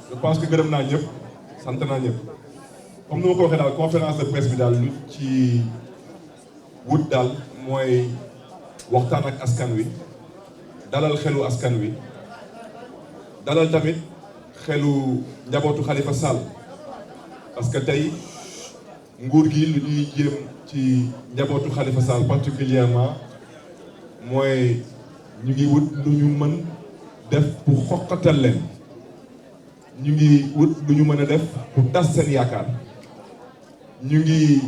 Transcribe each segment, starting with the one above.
je pense que gërëm naa ñëpp sant naa ñëpp comme ni ma ko waxee daal conférence de presse bi daal lu ci wut daal mooy waxtaan ak askan wi dalal xelu askan wi dalal tamit xelu njabootu Khalifa Sall parce que tey nguur gi lu ñuy jéem ci njabootu Khalifa Sall particulièrement mooy ñu ngi wut lu ñu mën def pour xoqatal leen ñu ngi wut lu ñu mën a def pour tas seen yaakaar ñu ngi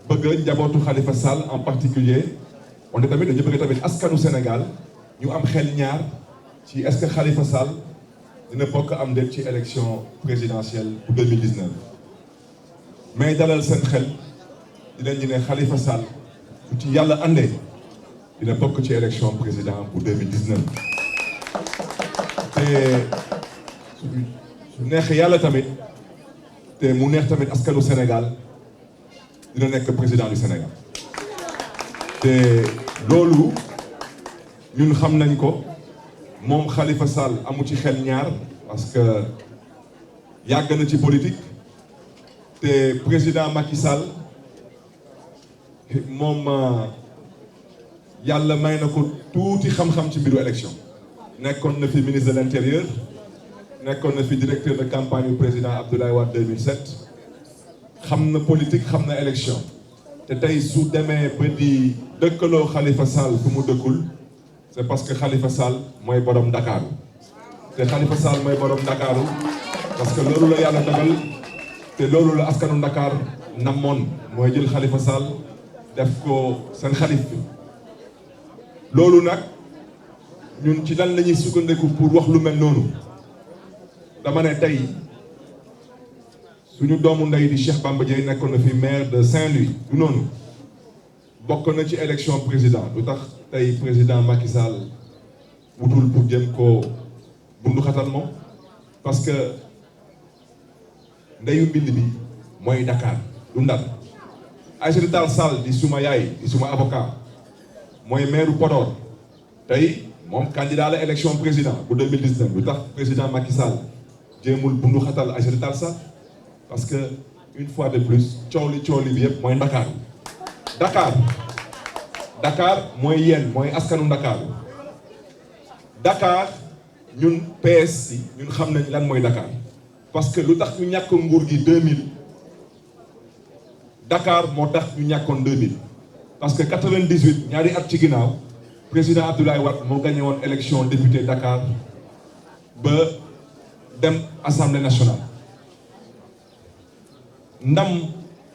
bëgg njabootu Khalifa Sall en particulier wante tamit dañu bëgg tamit askanu Sénégal ñu am xel ñaar ci est-ce que Khalifa Sall dina bokk am déet ci élection présidentielle pour 2019 mais dalal seen xel dinañ ñu ne Khalifa Sall bu ci yàlla àndee dina bokk ci élection président pour 2019 te su neexee yàlla tamit te mu neex tamit askanu Sénégal dina nekk président du Sénégal te loolu ñun xam nañ ko moom Khalifa Sall amu ci xel ñaar parce que yàgg na ci politique te président Macky Sall moom yàlla may na ko tuuti xam-xam ci mbiru élection nekkoon na fi ministre de l'intérieur nekkoon na fi directeur de campagne du président Abdoulaye Wade 2007 xam na politique xam na élection te tey su demee ba di dëkkaloo Khalifa Sall fu mu dëkkul c'est parce que Khalifa Sall mooy borom Dakar te Khalifa Sall mooy borom Dakar parce que loolu la yàlla dogal te loolu la askanu Dakar namoon mooy jël Khalifa Sall def ko seen xalif bi loolu nag ñun ci lan la ñuy sukkandiku pour wax lu mel noonu dama ne tey suñu doomu ndey di Cheikh Bamba Dièye nekkoon na fi maire de Saint-Louis du noonu bokk na ci élection président lu tax tey président Macky Sall wutul pour jëm ko bundu xatal moom parce que ndeyu mbind bi mooy Dakar du Ndar Aïssata Tall Sall di suma yaay di suma avocat mooy maire Podor tey moom candidat la élection président bu 2019 lu tax président Macky Sall jéemul bundu xatal Aïssata Tall Sall parce que une fois de plus coow li bi yëpp mooy Dakar Dakar mooy yéen mooy askanu Dakar ñun PS yi ñun xam nañ lan mooy Dakar parce que lu tax ñu ñàkk nguur gi 2000 Dakar moo tax ñu ñàkkoon 2000 parce que 98 ñaari at ci ginnaaw président Abdoulaye Wade moo gagné woon élection député Dakar ba dem assemblée nationale ndam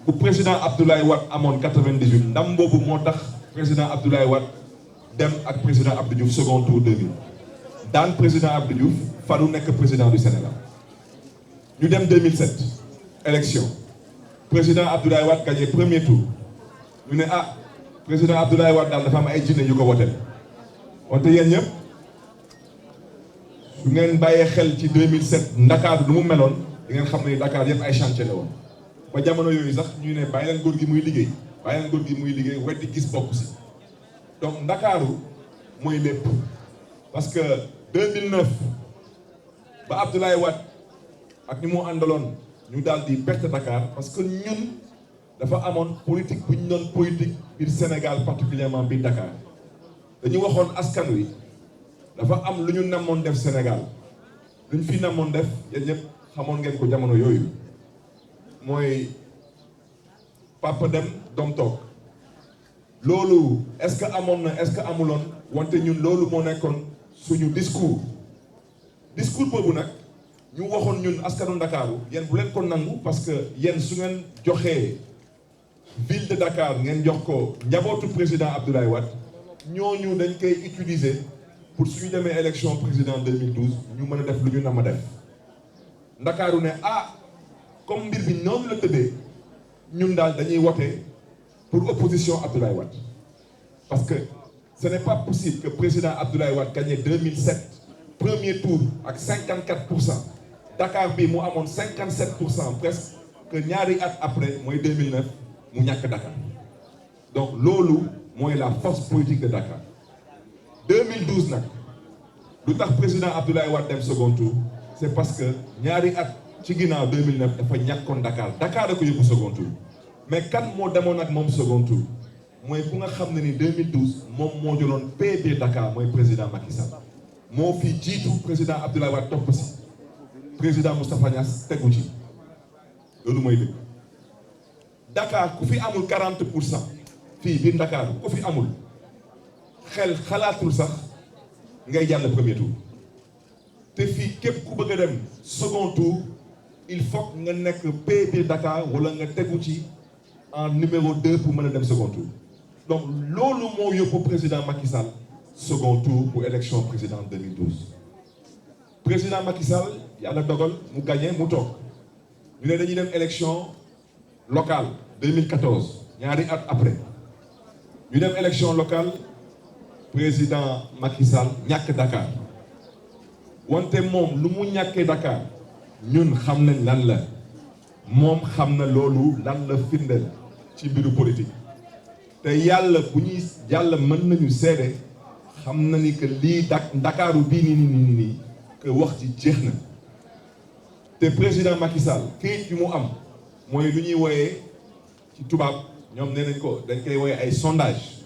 bu président Abdoulaye Wade amoon 98 ndam boobu moo tax président Abdoulaye Wade dem ak président Abdou Diouf second tour 2000 daan président Abdou Diouf falu nekk président du Sénégal ñu dem 2007 élection président Abdoulaye Wade gagné premier tour ñu ne président Abdoulaye Wade daal dafa am ay jinne yu ko woteel wante yéen ñëpp su ngeen bàyyee xel ci 2007 Ndakaaru nu mu meloon di ngeen xam ne Dakar yëpp ay chantier la woon ba jamono yooyu sax ñu ne bàyyi leen góor gi muy liggéey weddi gis bokk si donc Ndakaaru mooy lépp parce que 2009 ba Abdoulaye Wade ak ni mu àndaloon ñu daal di perte Dakar parce que ñun dafa amoon politique bu ñu doon politique biir Sénégal particulièrement biir Dakar dañu waxoon askan wi dafa am lu ñu namoon def Sénégal lu ñu fi namoon def yéen ñëpp xamoon ngeen ko jamono yooyu mooy papa dem doom toog loolu est-ce que amoon na est-ce que amuloon wante ñun loolu moo nekkoon suñu discours boobu nag ñu waxoon ñun askanu Ndakaaru yéen bu leen ko nangu parce que yéen su ngeen joxee ville de Dakar ngeen jox ko njabootu président Abdoulaye Wade ñooñu dañ koy utiliser pour suñu demee élection président 2012 ñu mën a def lu ñu nama def Ndakaaru ne comme mbir bi noonu la tëddee ñun daal dañuy wote pour opposition Abdoulaye Wade parce que ce n'est pas possible que président Abdoulaye Wade gagné 2007 premier tour ak 54%. Dakar bi mu amoon 57% presque que ñaari at après mooy 2009 mu ñàkk Dakar donc loolu mooy la force politique de Dakar 2012 nag lu tax président Abdoulaye Wade dem second tour c'est parce que ñaari at ci ginnaaw 2009 dafa ñàkkoon Dakar da ko yóbbu second tour mais kan moo demoon ak moom second tour mooy ku nga xam ne ni 2012 moom moo jëloon PB Dakar mooy président Macky Sall moo fi jiitu président Abdoulaye Wade topp si président Moustapha Niasse tegu ci loolu mooy dëgg Dakar ku fi amul 40% fii biir Dakar ku fi amul xel xalaatul sax ngay jàll premier tour te fii képp ku bëgg a dem second tour il faut nga nekk PB Dakar wala nga tegu ci en numéro 2 pour mën a dem second tour donc loolu moo yóbbu président Macky Sall second tour pour élection président 2012 président Macky Sall yàlla dogal mu gagné mu toog ñu ne dañuy dem élection locale 2014 ñaari at après ñu dem élection locale président Macky Sall ñàkk Dakar wante moom lu mu ñàkkee Dakar ñun xam nañ lan la moom xam na loolu lan la firndeel ci mbiru politique te yàlla bu ñuy yàlla mën nañu seede xam na ni que lii Ndakaaru bii nii que wax ci jeex na te président Macky Sall kayit yu mu am mooy lu ñuy wooyee ci tubaab ñoom nee nañ ko dañ koy wooyee ay sondage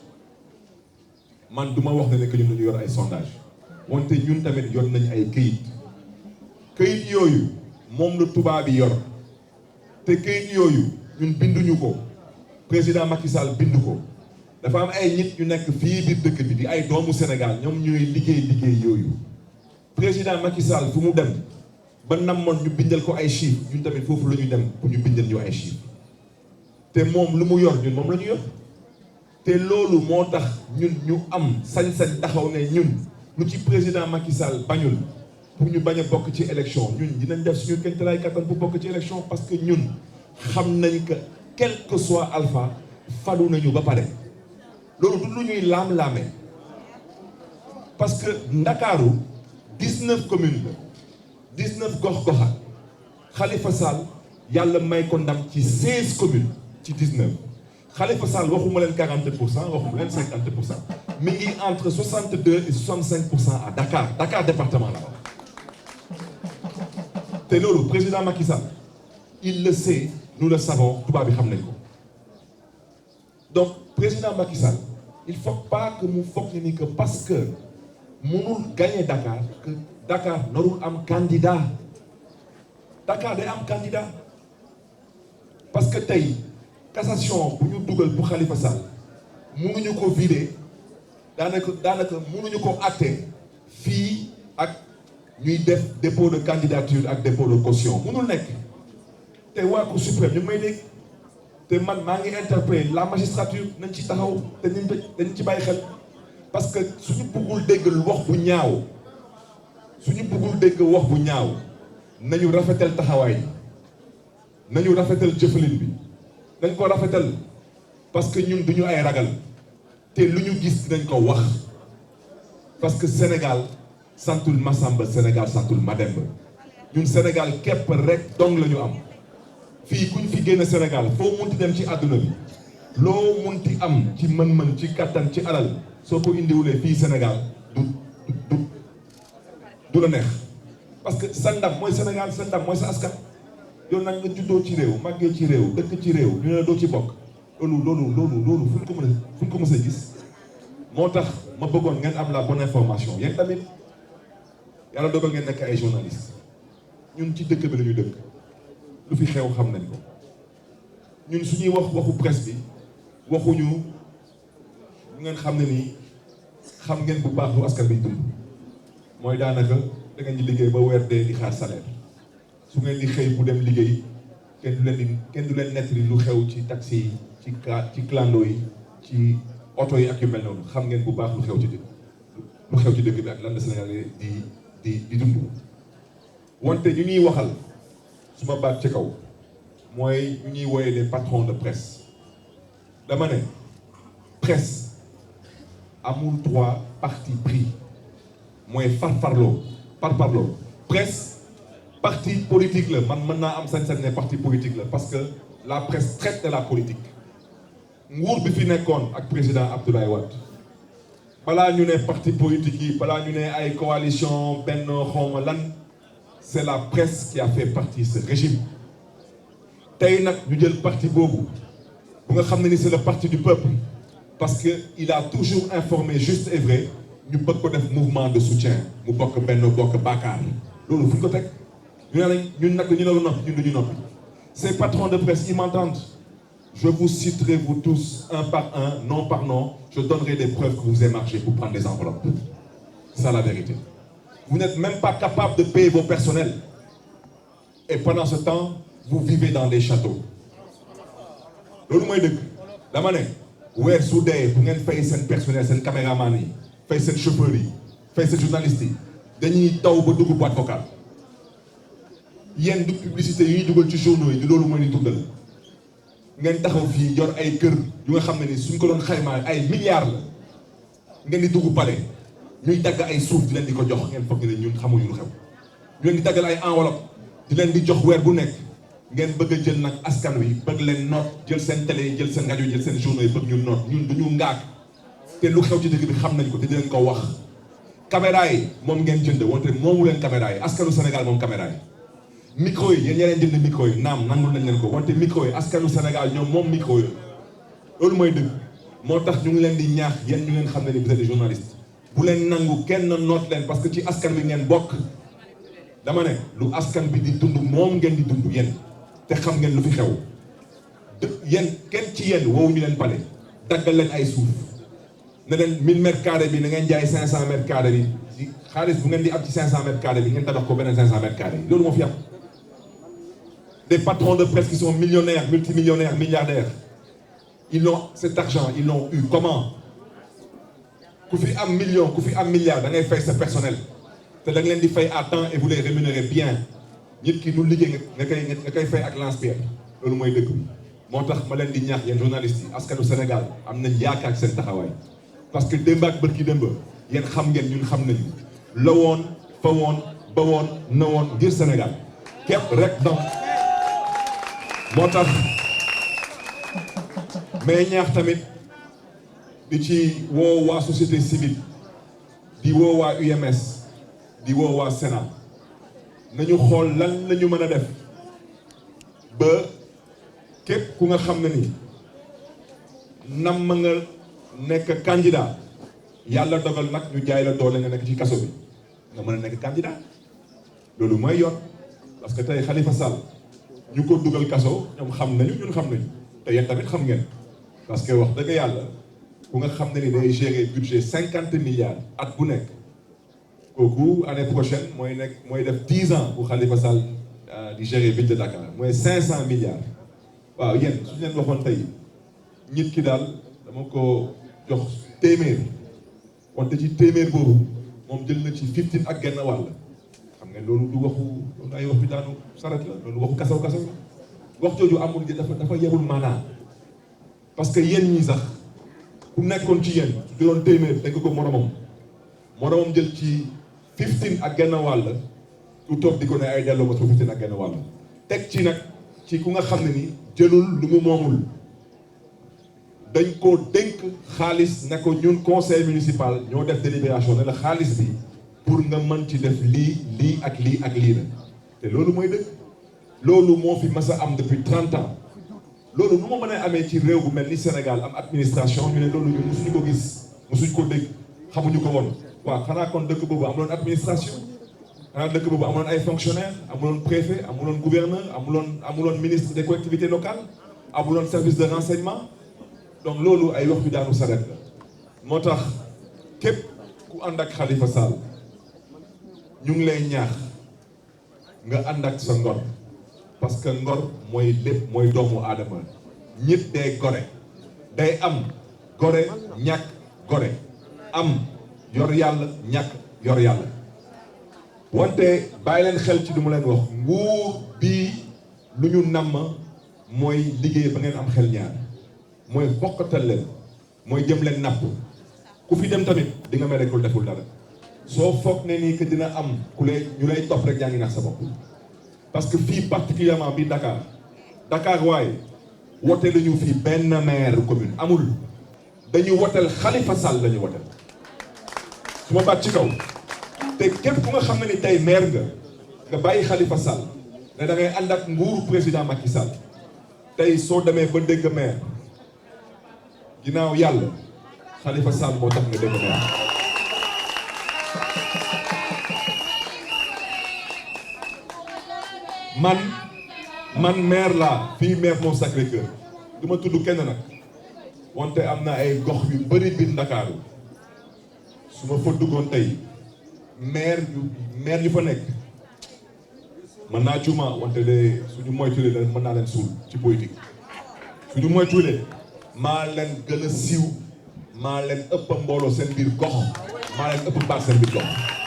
man du ma wax ne que ñun dañu yor ay sondage wante ñun tamit yor nañ ay këyit yooyu moom la tubaab yi yor te këyit yooyu ñun binduñu ko président Macky Sall bindu ko dafa am ay nit ñu nekk fii biir dëkk bi di ay doomu Sénégal ñoom ñooy liggéey yooyu président Macky Sall fu mu dem ba namoon ñu bindal ko ay chiffres ñun tamit foofu la ñu dem pour ñu bindal ñu ay chiffres te moom lu mu yor ñun moom la ñu yor te loolu moo tax ñun ñu am sañ-sañ taxaw ne ñun lu ci président Macky Sall bañul pour ñu bañ a bokk ci élection ñun dinañ def suñu kéemtalaay kattan pour bokk ci élection parce que ñun xam nañ que quel que soit alpha falu nañu ba pare loolu du lu ñuy laam-laame parce que Ndakaaru 19 communes la 19 gox-goxaat Khalifa Sall yàlla may ko ndam ci 16 communes ci 19 Khalifa Sall waxuma leen 40% waxuma leen 50% mi ngi entre 62 et 65% à Dakar département la te loolu président Macky Sall il le sait nous le savons tubaab bi xam nañ ko donc président Macky Sall il faut pas que mu foog ni que parce que mënul gagner Dakar que Dakar narul am candidat Dakar day am candidat parce que tey cassation bu ñu dugal bu Khalifa Sall mënuñu ko vider daanaka mënuñu ko àtte fii ak ñuy def dépôt de candidature ak dépôt de caution mënul nekk te waa Cour suprême ñu may dégg te man maa ngi interpellé la magistrature nañ ci taxaw te dañ ci bàyyi xel parce que suñu bëggul dégg wax bu ñaaw nañu rafetal taxawaay nañu rafetal jëfalin bi nañ ko rafetal parce que ñun duñu ay ragal te lu ñu gis dinañ ko wax parce que Sénégal santul Massamba Sénégal santul Mademba ñun Sénégal képp rek dong la ñu am fii kuñ fi génn Sénégal foo munti dem ci àdduna bi loo munti am ci mën-mën ci kattan ci alal soo ko indiwulee fii Sénégal du la neex parce que sa ndam mooy Sénégal sa ndam mooy sa askan yow nag nga juddoo ci réew màggee ci réew dëkk ci réew ñu ne doo ci bokk loolu fu ñu ko mës a gis moo tax ma bëggoon ngeen am la bonne information yéen tamit yàlla dogal ngeen nekk ay journaliste ñun ci dëkk bi la ñu dëkk lu fi xew xam nañ ko ñun suñuy waxu presse bi waxuñu lu ngeen xam ne nii xam ngeen bu baax lu askan bi dund mooy daanaka da ngeen di liggéey ba weer dee di xaar salaire su ngeen di xëy bu dem liggéey kenn du leen nettali lu xew ci taxi yi ci clando yi ci oto yi ak yu mel noonu xam ngeen bu baax lu xew ci dëkk bi ak lan la Sénégal di dund wante ñu ñuy waxal suma baat ci kaw mooy ñu ñuy woowee les patrons de presse dama ne presse amul droit parti pris mooy parparloo presse parti politique la man mën naa am sañ-sañ ne parti politique la parce que la presse traite de la politique nguur bi fi nekkoon ak président Abdoulaye Wade balaa ñu ne parti politique yi balaa ñu ne ay coalition benn xawma lan c'est la presse qui a fait partie de ce régime tey nag ñu jël parti boobu bu nga xam ne ni c'est le parti du peuple parce que il a toujours informé juste et vrai ñu bëgg ko def mouvement de soutien mu bokk Benno Bokk Yaakaar loolu fu ñu ko teg ñu ne ñun nag dañu la noppi ñun duñu noppi. Ces patrons de presse qui m'entendent, je vous citerai vous tous un par un, nom par nom, je donnerai des preuves que vous avez marché pour prendre des enveloppes. C'est ça la vérité. Vous n'êtes même pas capable de payer vos personnels. Et pendant ce temps, vous vivez dans des châteaux. loolu mooy dëgg dama ne weer su dee bu ngeen fay seen personnel seen caméraman yi fay seen chauffeur yi fay seen journaliste yi dañuy taw ba dugg boîte vocale yéen du publicité yi ñuy dugal ci journaux yi di loolu mooy ni tuddal ngeen taxaw fii yor ay kër yu nga xam ne ni suñ ko doon xaymaa ay milliards la ngeen di dugg palais ñuy dagg ay suuf di leen di ko jox ngeen foog ne ñun xamuñu lu xew ñu leen di daggal ay enveloppe di leen di jox weer bu nekk ngeen bëgg a jël nag askan wi bëgg leen noot jël seen télé jël seen rajo jël seen journaux yi bëgg ñu noot ñun duñu ngaak te lu xew ci dëkk bi xam nañ ko te di leen ko wax caméra yi moom ngeen jënd wante moomu leen caméra yi askanu Sénégal moom caméra yi micro yi yéen ñeneen jënd micro yi naam nangul nañ leen ko wante micro yi askanu Sénégal ñoom moom micro yi loolu mooy dëgg moo tax ñu ngi leen di ñaax yéen ñu ngeen xam ne ni vous êtes des journalistes bu leen nangu kenn noot leen parce que ci askan bi ngeen bokk dama ne lu askan bi di dund moom ngeen di dund yéen te xam ngeen lu fi xew yéen kenn ci yéen woowu ñu leen pale daggal leen ay suuf ne leen 1000 mètres carrés bi na ngeen jaay 500 mètres carrés bi ci xaalis bu ngeen di am ci 500 mètres carrés bi ngeen tabax ko beneen 500 mètres carrés loolu moo fi am. Des patrons de presse qui sont millionnaires, multimillionnaires, milliardaires ils ont cet argent ils l'ont eu comment ku fi am million ku fi am milliard da ngay fay sa personnel te da nga leen di fay à temps et vous les rémunérez bien nit ki du liggéey nga koy fay ak lance-pierre loolu mooy dëgg bi moo tax ma leen di ñaax yéen journalistes yi askanu Sénégal am nañ yaakaar seen taxawaay parce que démb ak bërki démb yéen xam ngeen ñun xam nañu la woon fa woon ba woon na woon ngir Sénégal képp rek donc moo tax mais ñaax tamit di ci woo waa société civile di woo waa UMS di woo waa Sénat nañu xool lan lañu mën a def ba képp ku nga xam ne ni nam ma nga nekk candidat yàlla dogal nag ñu jaay la doole nga nekk ci kaso bi nga mën a nekk candidat loolu mooy yoon parce que tey Khalifa Sall ñu ko dugal kaso ñoom xam nañu ñun xam nañu te yéen tamit xam ngeen parce que wax dëgg yàlla ku nga xam ne ni day gérer budget 50 milliards at bu nekk kooku année prochaine mooy def 10 ans bu Khalifa Sall di gérer ville de Dakar mooy 500 milliards waaw yéen suñu leen waxoon tey nit ki daal dama ko jox téeméer wante ci téeméer boobu moom jël na ci 15 ak genn wàll xam nga loolu du waxu loolu ay wax bi daanu saret la loolu waxu kasaw la wax jooju amul dafa yebul maanaa parce que yéen ñi sax ku nekkoon ci yéen su doon téeméer dégg ko moromam jël ci 15 ak genn wàll ku toog di ko ne ay delloo ma 15 ak genn wàll teg ci nag ci ku nga xam ne ni jëlul lu mu moomul dañ ko dénk xaalis ne ko ñun conseil municipal ñoo def délibération ne la xaalis bi pour nga mën ci def lii ak lii ak lii la te loolu mooy dëgg loolu moo fi mas a am depuis 30 ans loolu nu ma mën a amee ci réew bu mel ni Sénégal am administration ñu ne loolu ñun mosuñu ko gis mosuñu ko dégg xamuñu ko woon waaw xanaa kon dëkk boobu amuloon administration xanaa dëkk boobu amuloon ay fonctionnaires amuloon préfet amuloon gouverneur amuloon ministre des collectivités locales amuloon service de renseignement donc loolu ay wax yu daanu saret la moo tax képp ku ànd ak Khalifa Sall ñu ngi lay ñaax nga ànd ak sa ngor parce que ngor mooy lépp mooy doomu aadama ñit day gore day am gore ñàkk gore am yor yàlla ñàkk yor yàlla wante bàyyi leen xel ci du mu leen wax nguur bii lu ñu namm mooy liggéey ba ngeen am xel ñaar mooy bokkatal leen mooy jëm leen napp ku fi dem tamit di nga mere ku deful dara soo foog ne nii que dina am ñu lay topp rek yaa ngi nax sa bopp parce que fii particulièrement bi Dakar waaye wote lañu fii benn maire commune amul dañu woteel Khalifa Sall lañu woteel su ma baat ci kaw te képp ku nga xam ne ni tey maire nga nga bàyyi Khalifa Sall ne da ngay ànd ak nguuru président Macky Sall tey soo demee ba dégg maire ginnaaw yàlla Khalifa Sall moo tax nga dégg maire. man maire laa fii maire moo Sacré-Cœur du ma tudd kenn nag wante am na ay gox yu bëri biir Ndakaaru su ma fa duggoon tey maire yu fa nekk mën naa cuma wante de suñu moytuwulee leen mën naa leen suul ci politique suñu moytuwulee maa leen gën a siiw maa leen ëpp mbooloo seen biir gox maa leen ëpp baat seen biir gox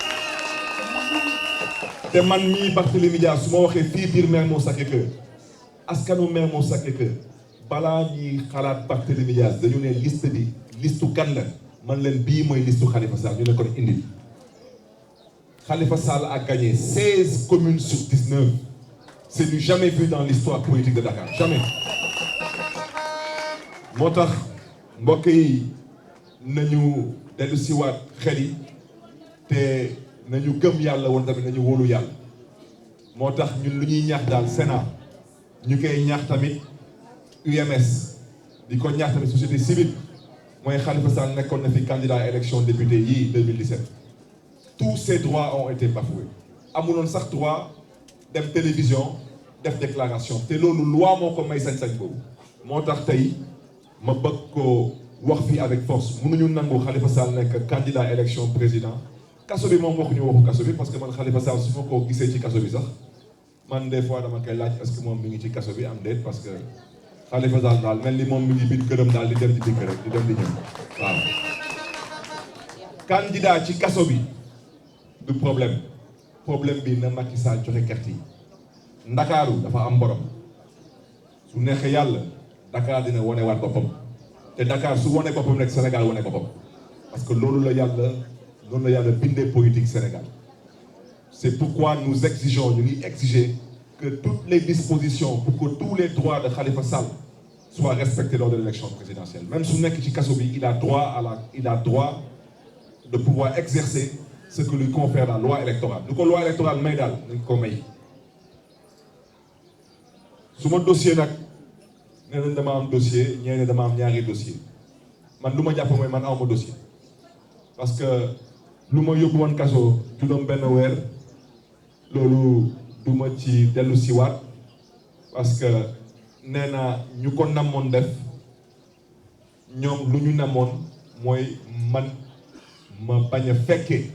te man mii Barthélémy Dias su ma waxee fii biir Mermoz Sacré-Cœur askanu Mermoz Sacré-Cœur balaa ñuy xalaat Barthélémy Dias dañu ne liste bi listu kan la man leen bii mooy listu Khalifa Sall ñu ne kon indi Khalifa Sall a gagné 16 communes sur 19 c'est du jamais vu dans l'histoire politique de Dakar jamais moo tax mbokk yi nañu dellu siwaat xel yi te nañu gëm yàlla woon tamit nañu wóolu yàlla moo tax ñun lu ñuy ñaax daal Sénat ñu koy ñaax tamit UMS di ko ñaax tamit société civile mooy Khalifa Sall nekkoon na fi candidat à élection député yii 2017 tous ces droits ont été bafoués amuloon sax droit dem télévision def déclaration te loolu loi moo ko may sañ-sañ boobu moo tax tey ma bëgg ko wax fii avec force mënuñu nangu Khalifa Sall nekk candidat à élection président kaso bi moom waxuñu waxu kaso bi parce que man Khalifa Sall su ma ko gisee ci kaso bi sax man des fois dama koy laaj est-ce que moom mi ngi ci kaso bi am déet parce que Khalifa Sall daal mel ni moom mi ngi biir këram daal di dem di dikk rek di dem di ñëw waaw. candidat ci kaso bi du problème bi na Macky Sall joxe carte yi Ndakaaru dafa am borom su neexee yàlla Dakar dina wane waat boppam te Dakar su wane boppam rek Sénégal wane boppam parce que loolu la yàlla bindee politique Sénégal c'est pourquoi nous exigeons ñu ngi exiger que toutes les dispositions pour que tous les droits de Khalifa Sall soient respectés lors de l'élection présidentielle même su nekk ci kaso bi il a droit de pouvoir exercer ce que lui confère la loi électorale lu ko loi électorale may daal nañ ko may su ma dossier nag nee nañ dama am dossier ñeene dama am ñaari dossier man lu ma jàpp mooy man awma dossier parce que lu ma yóbbu woon kaso juróom benn weer loolu du ma ci dellu siwaat parce que nee naa ñu ko namoon def ñoom lu ñu namoon mooy man ma bañ a fekkee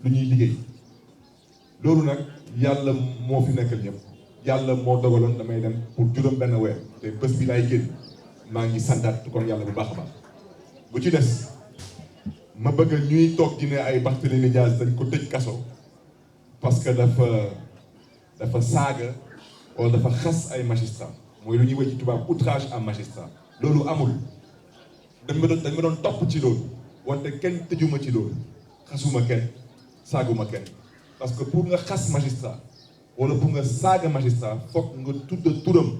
lu ñuy liggéey loolu nag yàlla moo fi nekkal ñëpp yàlla moo dogaloon damay dem pour juróom benn weer te bés bi laay génn maa ngi santaat kon yàlla bu baax a baax bu ci des ma bëgg ñuy toog di ne ay Barthélémy Dias dañ ko tëj kaso parce que dafa saaga wala dafa xas ay magistrat mooy lu ñuy wax ci tubaab outrage à magistrat loolu amul dañ ma doon topp ci loolu wante kenn tëjuma ci loolu xasuma kenn saaguma kenn parce que pour nga xas magistrat wala pour nga saaga magistrat foog nga tudd turam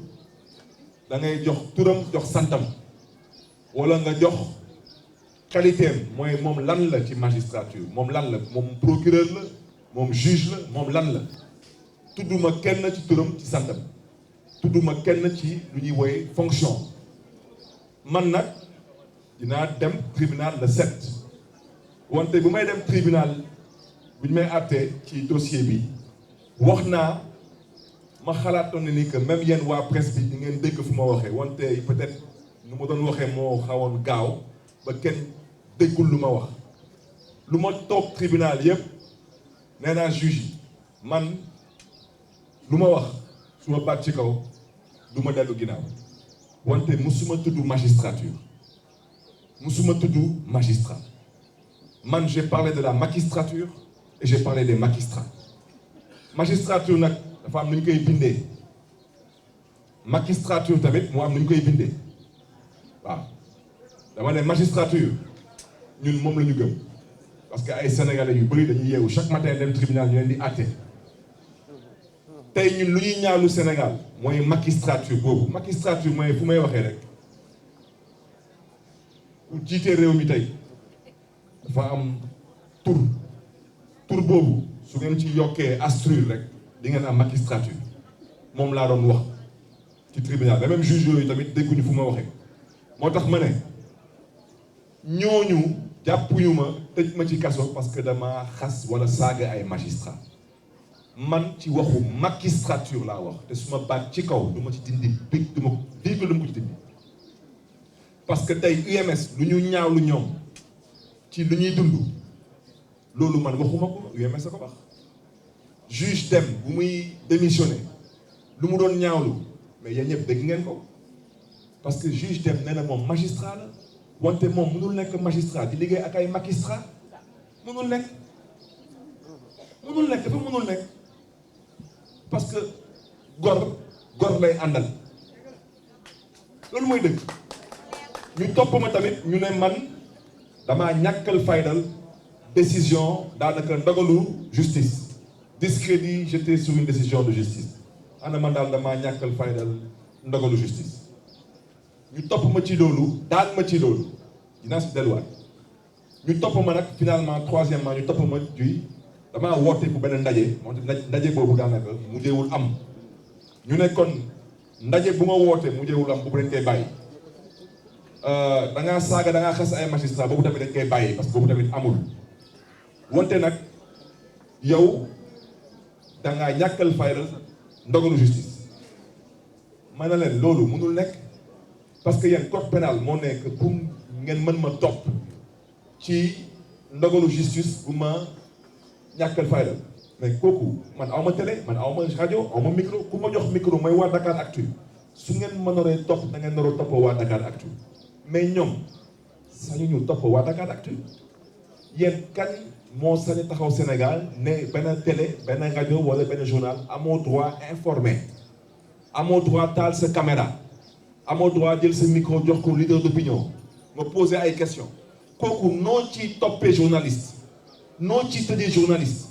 da ngay jox turam jox santam wala nga jox qualité am mooy moom lan la ci magistrature moom lan la moom procureur la moom juge la moom lan la tudduma kenn ci turam ci santam tudduma kenn ci lu ñuy woye fonction man nag dinaa dem tribunal le 7 wante bu may dem tribunal bu ñu may àttee ci dossier bi wax naa ma xalaatoon ne ni que même yéen waa presse bi di ngeen dégg fu ma waxee wante peut-être nu ma doon waxee moo xawoon gaaw ba kenn déggul lu ma wax lu ma toog tribunal yëpp nee naa juge yi man lu ma wax su ma baat ci kaw du ma dellu ginnaaw wante musuma tudd magistrature musuma tudd magistrat man j'ai parlé de la magistrature et j'ai parlé des magistrats magistrature nag dafa am nu ñu koy bindee magistrature tamit moo am nu ñu koy bindee waaw dama ne magistrature ñun moom la ñu gëm parce que ay sénégalais yu bëri dañuy yeewu chaque matin dem tribunal ñu leen di àtte tey ñun lu ñuy ñaanu Sénégal mooy magistrature boobu magistrature mooy fu may waxee rek ku jiite réew mi tey dafa am tur boobu su ngeen ci yokkee astrure rek di ngeen am magistrature moom laa doon wax ci tribunal ba même juge yooyu tamit dégguñu fu ma waxee moo tax ma ne ñooñu jàppuñu ma tëj ma ci kaso parce que dama xas wala saaga ay magistrat man ci waxu magistrature laa wax te su ma baat ci kaw du ma ci dindi big du ma virgule du ma ko ci dindi parce que tey UMS lu ñu ñaaw lu ñoom ci lu ñuy dund loolu man waxuma ko UMS a ko wax juge dem bu muy démissionné lu mu doon ñaawlu mais yéen ñëpp dégg ngeen ko parce que juge dem nee na moom magistrat la wante moom mënul nekk magistrat di liggéey ak ay magistrat mënul nekk dafa mënul nekk parce que gor lay àndal loolu mooy dëgg ñu topp ma tamit ñu ne man damaa ñàkkal faydal décision daanaka ndogalu justice discrédit jeté sur une décision de justice ana man daal damaa ñàkkal faydal ndogalu justice ñu topp ma ci loolu daan ma ci loolu dinaa si delluwaat ñu topp ma nag finalement troisièmement ñu topp ma juy damaa woote bu benn ndaje moo tax ndaje boobu daanaka mujjeewul am ñu ne kon ndaje bu ma woote mujjeewul am boobu dañ koy bàyyi da ngaa saaga da ngaa xas ay magistrat boobu tamit dañ koy bàyyi parce que boobu tamit amul wante nag yow da ngaa ñàkkal fayal ndogalu justice ma ne leen loolu mënul nekk parce que yéen code pénal moo nekk pour ngeen mën ma topp ci ndogalu justice bu ma ñàkkal fayal mais kooku man aw ma télé man aw ma rajo aw ma micro ku ma jox micro mooy waa Dakar Actu su ngeen ma naree topp da ngeen naroo topp waa Dakar Actu mais ñoom sañu ñu topp waa Dakar Actu yéen kan moo sañ taxaw Sénégal ne benn télé benn rajo wala benn journal amoo droit informer amoo droit taal sa caméra amoo droit jël sa micro jox ko leader d'opinion nga poser ay questions kooku noo ci toppee journaliste noo ci tëjee journaliste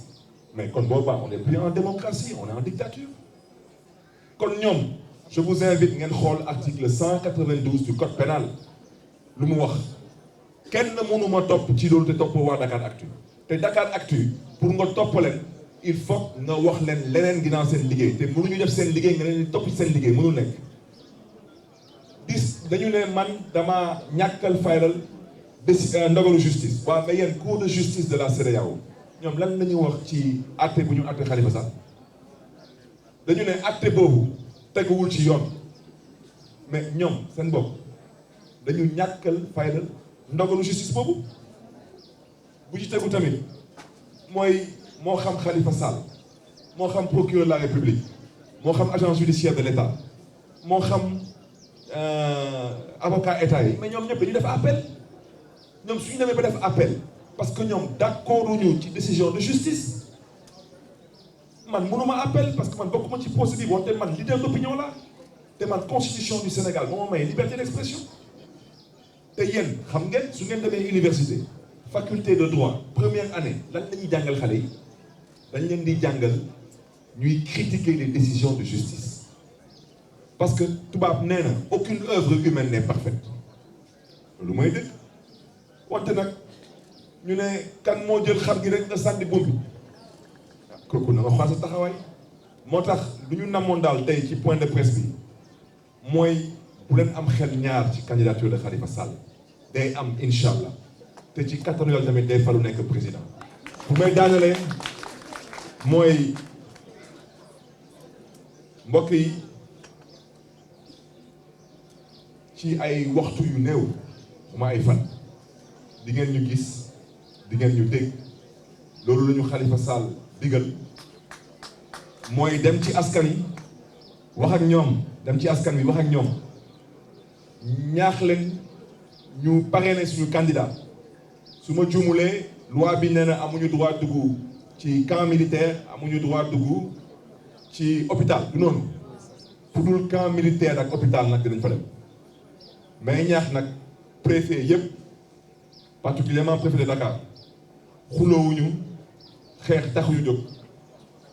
mais kon boobaa on est plus en démocratie on est en dictature kon ñoom je vous invite ngeen xool article 192 du code pénal lu mu wax kenn mënuma topp ci loolu te topp waa Dakar Actu te Dakar Actu pour nga topp leen il faut nga wax leen leneen ginnaaw seen liggéey te mënuñu def seen liggéey nga leen di topp seen liggéey mënul nekk dañu ne man dama ñàkkal fayal ndogalu justice waaw mais yéen cour de justice de la CEDEAO ñoom lan la ñuy wax ci àtte bu ñu àtte Khalifa Sall dañu ne àtte boobu teguwul ci yoon mais ñoom seen bopp dañu ñàkkal fayal ndogalu justice boobu bu ci tegu tamit mooy moo xam Khalifa Sall moo xam procureur de la République moo xam agent judiciaire de l'État moo xam avocat état yi mais ñoom ñëpp dañuy def appel ñoom suñu demee ba def appel parce que ñoom d'accorduñu ci décision de justice man mënuma appel parce que man bokkuma ci procédure bi wante man leader d'opinion la te man constitution du Sénégal moo ma may liberté d'expression te yéen xam ngeen su ngeen demee université faculté de droit première année lan la ñuy jàngal xale yi dañ leen di jàngal ñuy critiquer les décisions de justice parce que tubaab nee na aucune œuvre humaine n'est parfaite loolu mooy dëgg wante nag ñu ne kan moo jël xar gi rek nga sànni buum bi kooku na nga xool sa taxawaay moo tax lu ñu namoon daal tey ci point de presse bi mooy bu leen am xel ñaar ci candidature de Khalifa Sall day am incha allah te ci kattanu Yàlla tamit day falu nekk président bu may daanalee mooy mbokk yi ci ay waxtu yu néew ma ay fan di ngeen ñu gis di ngeen ñu dégg loolu la ñu Khalifa Sall digal mooy dem ci askan yi wax ak ñoom dem ci askan wi wax ak ñoom ñaax leen ñu parrainer suñu candidat su ma juumulee loi bi nee na amuñu droit dugg ci camp militaire amuñu droit dugg ci hôpital du noonu fu dul camp militaire ak hôpital nag dinañ fa dem mais ñaax nag préfet yëpp particulièrement préfet de Dakar xuloowuñu xeex taxuñu jóg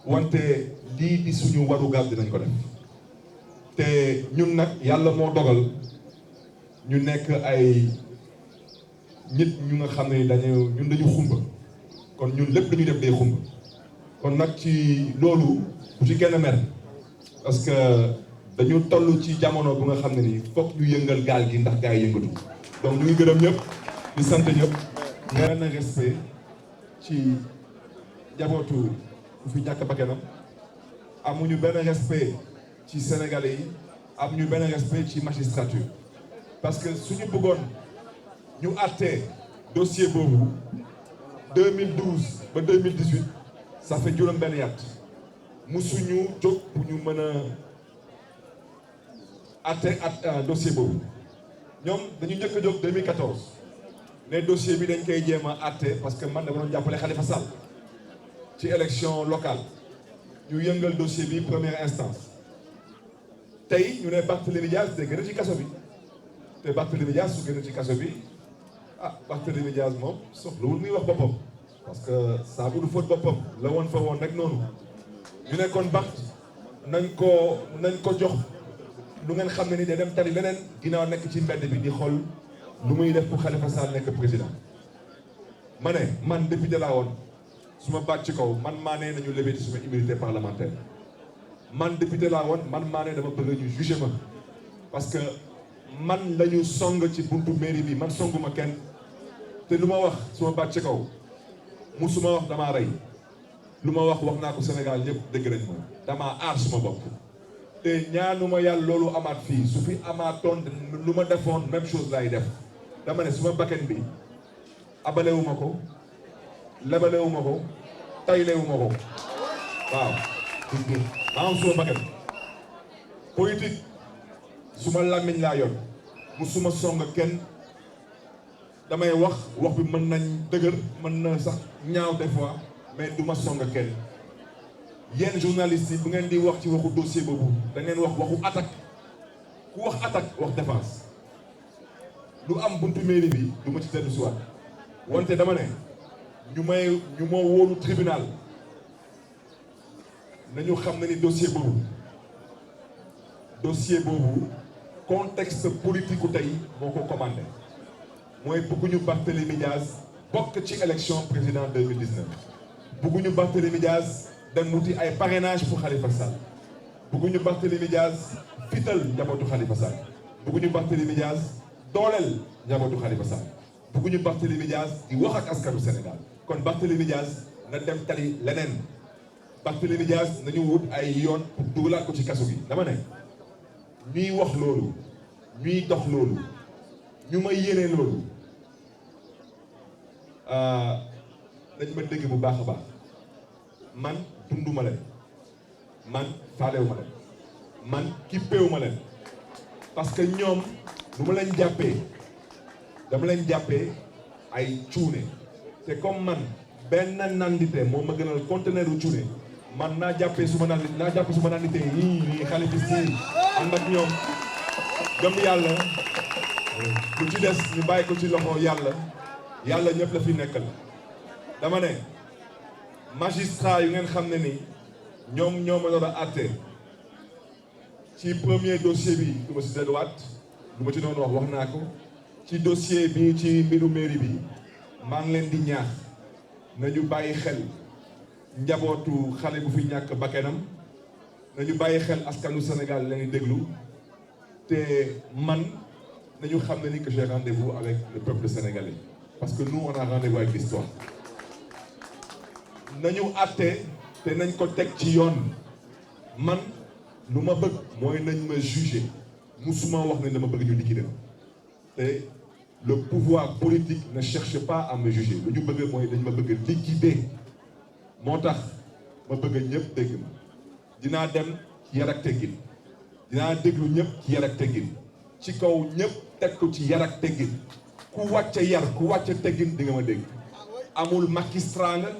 wante lii di suñu warugar dinañ ko def te ñun nag yàlla moo dogal ñu nekk ay nit ñu nga xam ne dañu xumba kon ñun lépp dañuy def day xumba kon nag ci loolu bu ci kenn mer parce que dañu toll ci jamono bu nga xam ne nii foog ñu yëngal gaal gi ndax gaa yi yëngatu donc ñu ngi gërëm ñëpp di sant ñëpp benn respect ci jabootu ku fi ñàkk bakkanam amuñu benn respect ci sénégalais yi amuñu benn respect ci magistrature parce que suñu bëggoon ñu àttee dossier boobu 2012 ba 2018 ça fait juróom benn yat musuñu jóg bu ñu mën a àtte dossier boobu ñoom dañu njëkk a jóg 2014 ne dossier bi dañ koy jéem a àtte parce que man dama doon jàppale Khalifa Sall ci élection locale ñu yëngal dossier bi première instance tey ñu ne Barthélémy Dias te gën a ci kaso bi te Barthélémy Dias su gën a ci kaso bi Barthélémy Dias moom soxlawul muy wax boppam parce que saa bu du fóot boppam la woon fa woon rek noonu ñu ne kon Bart nañ ko jox lu ngeen xam ne ni day dem tali leneen ginnaaw nekk ci mbedd bi di xool lu muy def pour Khalifa Sall nekk président ma ne man député laa woon su ma baat ci kaw man maa ne nañu lever ci suma immunité parlementaire man député laa woon man maa ne dama bëgg ñu juger ma parce que man lañu song ci buntu mairie bi man songuma kenn te lu ma wax su ma baat ci kaw musuma wax damaa rey lu ma wax naa ko Sénégal ñëpp dégg nañ ma damaa aar suma bopp te ñaanuma yàlla loolu amaat fii su fi amaatoon lu ma defoon même chose laay def dama ne suma bakken bi abalewuma ko lebalewuma ko taylewuma ko waaw maa am suma bakken politique suma làmmiñ laa yoon musuma song kenn damay wax bi mën nañ dëgër mën na sax ñaaw des fois mais du ma song kenn yéen journalistes yi bu ngeen di wax ci waxu dossier boobu da ngeen wax waxu attaque ku wax attaque wax défense lu am buntu mairie bi du ma ci dellu si waat wante dama ne ñu ma wóolu tribunal nañu xam ne ni dossier boobu contexte politique u tey moo ko commandé mooy bëgguñu Barthélémy Dias bokk ci élection président 2019 bëgguñu Barthélémy Dias dem wuti ay parrainage pour Khalifa Sall bëgguñu Barthélémy Dias fital njabootu Khalifa Sall bëgguñu Barthélémy Dias dooleel njabootu Khalifa Sall bëgguñu Barthélémy Dias di wax ak askanu Sénégal kon Barthélémy Dias na dem tali leneen Barthélémy Dias nañu wut ay yoon pour dugalaat ko ci kaso gi dama ne ñuy wax loolu ñuy dox loolu ñu may yéene loolu dañ ma dégg bu baax a baax man dunduma leen man faalewuma leen man kippeewuma leen parce que ñoom du ma leen jàppee dama leen jàppee ay cuune te comme man benn nandite moom ma gënal conteneur u cuune man naa jàppee suma nandite yii xalifis yi ànd ak ñoom gëm yàlla lu ci des ñu bàyyi ko ci loxo yàlla ñëpp la fi nekkal dama ne magistrat yu ngeen xam ne ni ñoom ñoo ma doon a àtte ci premier dossier bi du ma si delluwaat lu ma ci doon wax naa ko ci dossier bi ci mbiru mairie bi maa ngi leen di ñaax nañu bàyyi xel njabootu xale bu fi ñàkk bakkanam nañu bàyyi xel askanu Sénégal leen di déglu te man nañu xam ne ni que j'ai rendez-vous avec le peuple sénégalais parce que nous on a rendez-vous avec l'histoire nañu àtte te nañ ko teg ci yoon man lu ma bëgg mooy nañ ma juger musuma wax ne dama bëgg ñu liquider te le pouvoir politique ne cherche pas à me juger lu ñu bëgg mooy dañ ma bëgg liquider moo tax ma bëgg ñëpp dégg ma dinaa dem ci yar ak teggin dinaa déglu ñëpp ci yar ak teggin ci kaw ñëpp teg ko ci yar ak teggin ku wàcce yar ku wàcce teggin di nga ma dégg amul magistrat nga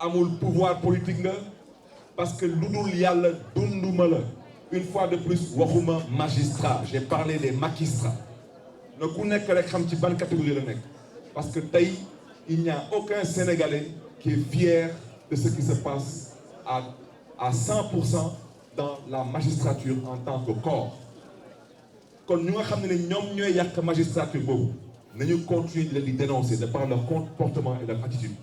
amul pouvoir politique nga parce que lu dul yàlla dunduma la une fois de plus waxuma magistrat j'ai parlé des magistrats na ku nekk rek xam ci ban catégorie la nekk parce que tey il n'y a aucun Sénégalais qui est fier de ce qui se passe à 100% dans la magistrature en tant que corps kon ñu nga xam ne ñoom ñooy yàq magistrature boobu nañu continuer di leen di dénoncer de par leur comportement et leur attitude